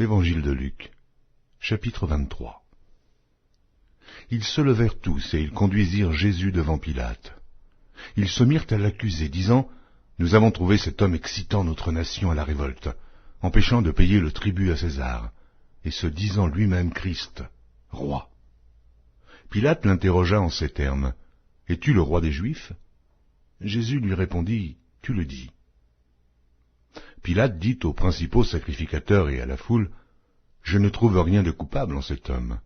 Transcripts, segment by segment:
Évangile de Luc, chapitre 23. Ils se levèrent tous et ils conduisirent Jésus devant Pilate. Ils se mirent à l'accuser, disant : « Nous avons trouvé cet homme excitant notre nation à la révolte, empêchant de payer le tribut à César, et se disant lui-même Christ, roi. » Pilate l'interrogea en ces termes : « Es-tu le roi des Juifs ?» Jésus lui répondit : « Tu le dis. » Pilate dit aux principaux sacrificateurs et à la foule : « Je ne trouve rien de coupable en cet homme. »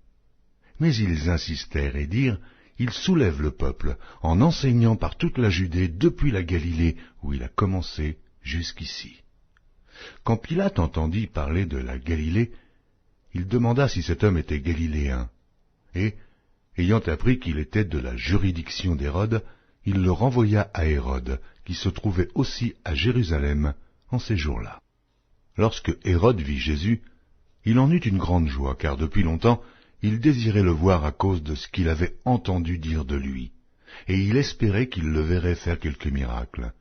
Mais ils insistèrent et dirent : « Il soulève le peuple, en enseignant par toute la Judée depuis la Galilée, où il a commencé, jusqu'ici. » Quand Pilate entendit parler de la Galilée, il demanda si cet homme était galiléen, et, ayant appris qu'il était de la juridiction d'Hérode, il le renvoya à Hérode, qui se trouvait aussi à Jérusalem en ces jours-là. Lorsque Hérode vit Jésus, il en eut une grande joie, car depuis longtemps il désirait le voir à cause de ce qu'il avait entendu dire de lui, et il espérait qu'il le verrait faire quelques miracles.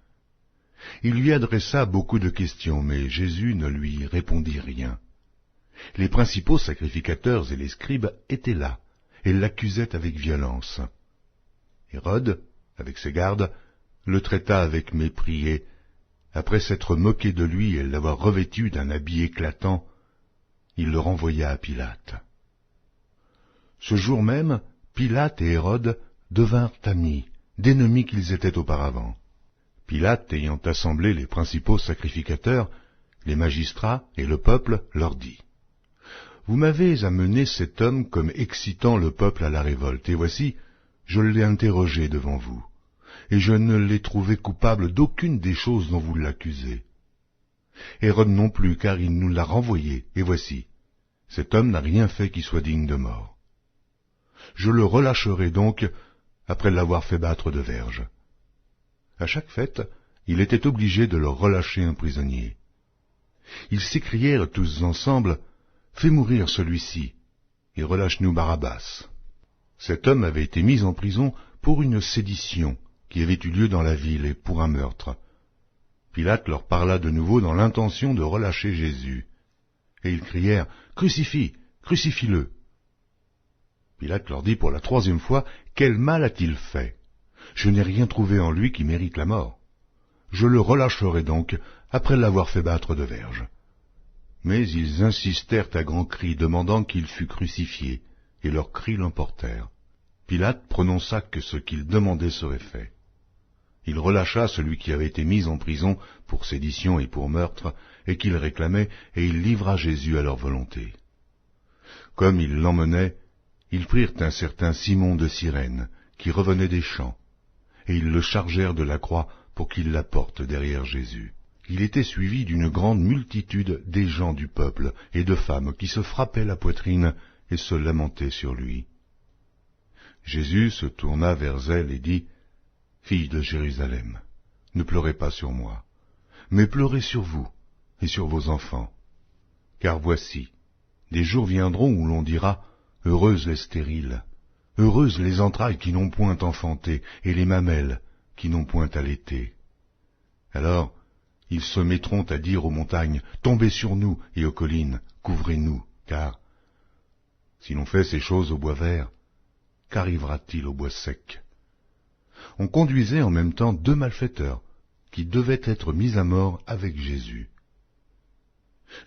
Il lui adressa beaucoup de questions, mais Jésus ne lui répondit rien. Les principaux sacrificateurs et les scribes étaient là, et l'accusaient avec violence. Hérode, avec ses gardes, le traita avec mépris et, après s'être moqué de lui et l'avoir revêtu d'un habit éclatant, il le renvoya à Pilate. Ce jour même, Pilate et Hérode devinrent amis, d'ennemis qu'ils étaient auparavant. Pilate, ayant assemblé les principaux sacrificateurs, les magistrats et le peuple, leur dit : « Vous m'avez amené cet homme comme excitant le peuple à la révolte, et voici, je l'ai interrogé devant vous, et je ne l'ai trouvé coupable d'aucune des choses dont vous l'accusez. Hérode non plus, car il nous l'a renvoyé, et voici, cet homme n'a rien fait qui soit digne de mort. Je le relâcherai donc après l'avoir fait battre de verge. » À chaque fête, il était obligé de leur relâcher un prisonnier. Ils s'écrièrent tous ensemble : « Fais mourir celui-ci, et relâche-nous Barabbas. » Cet homme avait été mis en prison pour une sédition qui avait eu lieu dans la ville et pour un meurtre. Pilate leur parla de nouveau dans l'intention de relâcher Jésus. Et ils crièrent : « Crucifie, crucifie-le » Pilate leur dit pour la troisième fois : « Quel mal a-t-il fait ? Je n'ai rien trouvé en lui qui mérite la mort. Je le relâcherai donc après l'avoir fait battre de verge. » Mais ils insistèrent à grands cris, demandant qu'il fût crucifié, et leurs cris l'emportèrent. Pilate prononça que ce qu'ils demandaient serait fait. Il relâcha celui qui avait été mis en prison pour sédition et pour meurtre, et qu'il réclamait, et il livra Jésus à leur volonté. Comme ils l'emmenaient, ils prirent un certain Simon de Cyrène, qui revenait des champs, et ils le chargèrent de la croix pour qu'il la porte derrière Jésus. Il était suivi d'une grande multitude des gens du peuple et de femmes qui se frappaient la poitrine et se lamentaient sur lui. Jésus se tourna vers elles et dit : « Filles de Jérusalem, ne pleurez pas sur moi, mais pleurez sur vous et sur vos enfants. Car voici, des jours viendront où l'on dira : Heureuses les stériles, heureuses les entrailles qui n'ont point enfanté, et les mamelles qui n'ont point allaité. Alors, ils se mettront à dire aux montagnes : Tombez sur nous, et aux collines, couvrez-nous, car, si l'on fait ces choses au bois vert, qu'arrivera-t-il au bois sec ? » On conduisait en même temps 2 malfaiteurs, qui devaient être mis à mort avec Jésus.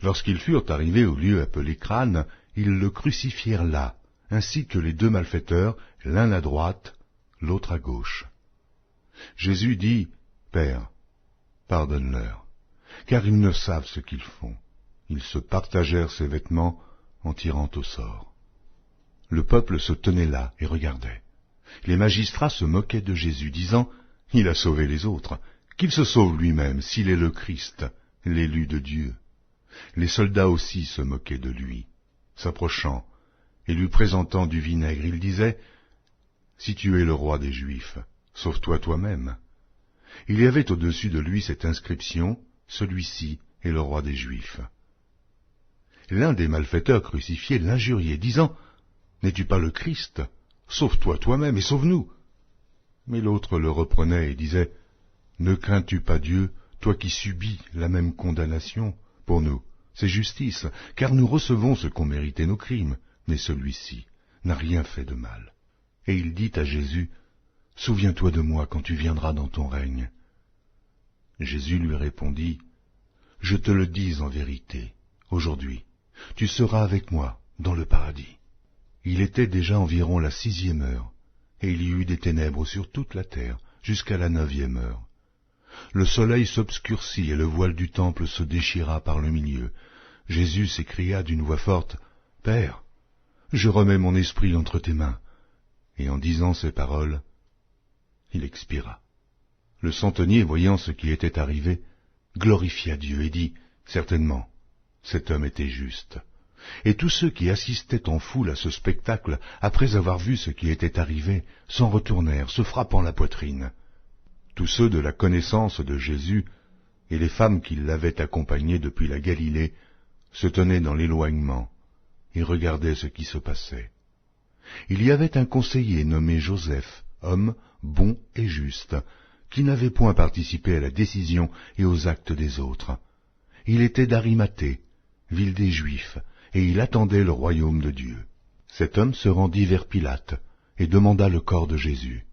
Lorsqu'ils furent arrivés au lieu appelé Crâne, ils le crucifièrent là, ainsi que les 2 malfaiteurs, l'un à droite, l'autre à gauche. Jésus dit : « Père, pardonne-leur, car ils ne savent ce qu'ils font. » Ils se partagèrent ses vêtements en tirant au sort. Le peuple se tenait là et regardait. Les magistrats se moquaient de Jésus, disant : « Il a sauvé les autres, qu'il se sauve lui-même, s'il est le Christ, l'élu de Dieu. » Les soldats aussi se moquaient de lui. S'approchant et lui présentant du vinaigre, il disait : « Si tu es le roi des Juifs, sauve-toi toi-même. » Il y avait au-dessus de lui cette inscription : « Celui-ci est le roi des Juifs. » L'un des malfaiteurs crucifiés l'injuriait, disant : « N'es-tu pas le Christ ? Sauve-toi toi-même et sauve-nous. » Mais l'autre le reprenait et disait : « Ne crains-tu pas Dieu, toi qui subis la même condamnation ? Pour nous, c'est justice, car nous recevons ce qu'ont mérité nos crimes, mais celui-ci n'a rien fait de mal. Et il dit à Jésus, « Souviens-toi de moi quand tu viendras dans ton règne. » Jésus lui répondit, « Je te le dis en vérité, aujourd'hui, tu seras avec moi dans le paradis. » Il était déjà environ la 6e heure, et il y eut des ténèbres sur toute la terre jusqu'à la 9e heure. Le soleil s'obscurcit et le voile du temple se déchira par le milieu. Jésus s'écria d'une voix forte, « Père, je remets mon esprit entre tes mains. » Et en disant ces paroles, il expira. Le centenier, voyant ce qui était arrivé, glorifia Dieu et dit, « Certainement, cet homme était juste. » Et tous ceux qui assistaient en foule à ce spectacle, après avoir vu ce qui était arrivé, s'en retournèrent, se frappant la poitrine. Tous ceux de la connaissance de Jésus et les femmes qui l'avaient accompagné depuis la Galilée se tenaient dans l'éloignement et regardaient ce qui se passait. Il y avait un conseiller nommé Joseph, homme bon et juste, qui n'avait point participé à la décision et aux actes des autres. Il était d'Arimathée, ville des Juifs, et il attendait le royaume de Dieu. Cet homme se rendit vers Pilate et demanda le corps de Jésus.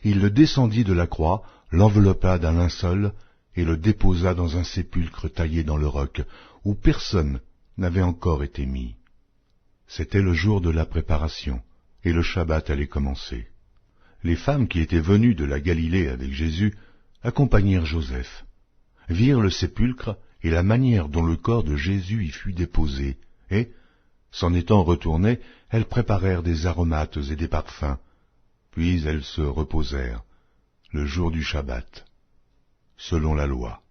Il le descendit de la croix, l'enveloppa d'un linceul et le déposa dans un sépulcre taillé dans le roc, où personne n'avait encore été mis. C'était le jour de la préparation, et le Shabbat allait commencer. Les femmes qui étaient venues de la Galilée avec Jésus accompagnèrent Joseph, virent le sépulcre et la manière dont le corps de Jésus y fut déposé, et, s'en étant retournées, elles préparèrent des aromates et des parfums, puis elles se reposèrent, le jour du Shabbat, selon la loi.